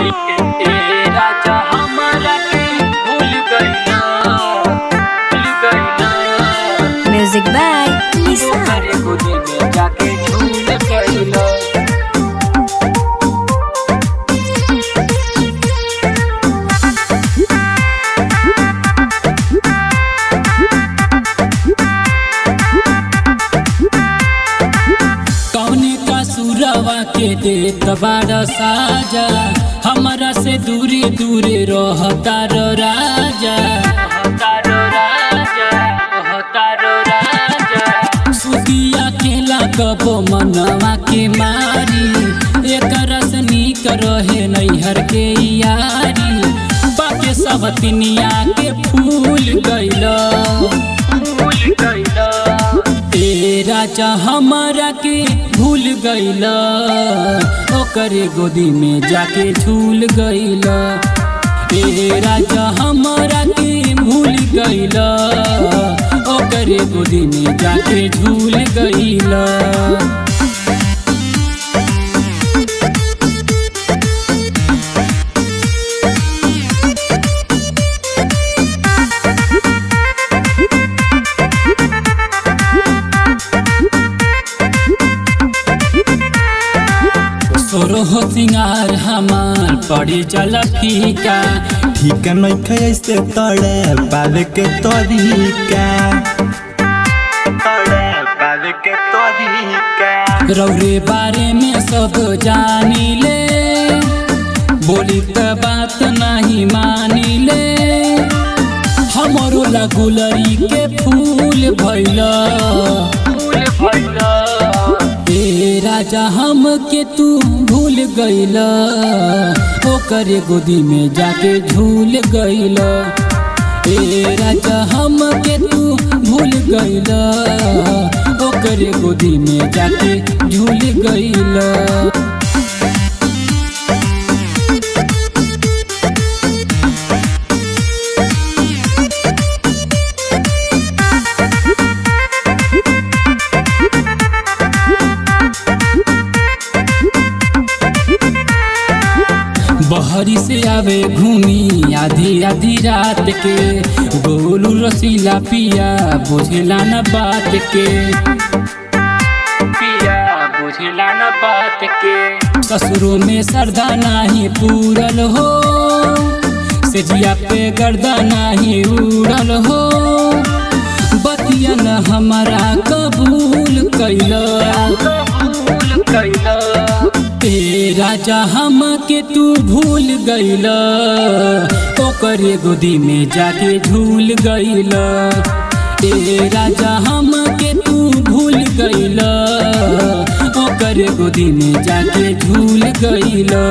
राजा हमरा के भूल गइला म्यूजिक बाय लिसा। करे गोदी में जाके झूल गइला। कौने का सुरवा के देत बारा साजा, हमरा से दूरी दूरी रहता रो राजा। सुदिया केला कबो मनवा के मारी, एक रस नीक रहे नैहर के यारी। बाके सब तिनिया के फूल गइला। ए राजा हमरा के भूल गइला, ओकरे गोदी में जाके झूल गइला। ए राजा हमरा के भूल गइला, ओकरे गोदी में जाके झूल गइला। सोरहो सिंगार हमार पड़ी चल फीका, ठीक नइखे ऐसे तड़े पावे के तरीका। रौरे बारे में सब जानी ले, बोली त बात नहीं मानी ले। हमरो लगुलरी के फूल भइला। ए राजा हम के तू भूल गइला, ओकरे गोदी में जाके झूल गइला। ए राजा हम के तू भूल गइला, ओकरे गोदी में जाके झूल गइला। बहरी से आवे घूमी आधी आधी रात के, गोलू रसीला पिया बुझेला न बात के। ससुरों में सरदा नाही पूरल हो, सेजिया पे गर्दा नाही उड़ल हो। बतिया न हमारा कबूल कैला। ए राजा हम के तू भूल गइला, ओकरे गोदी में जाके झूल गइला। ए राजा हम के तू भूल गइला, ओकरे गोदी में जाके झूल गइला।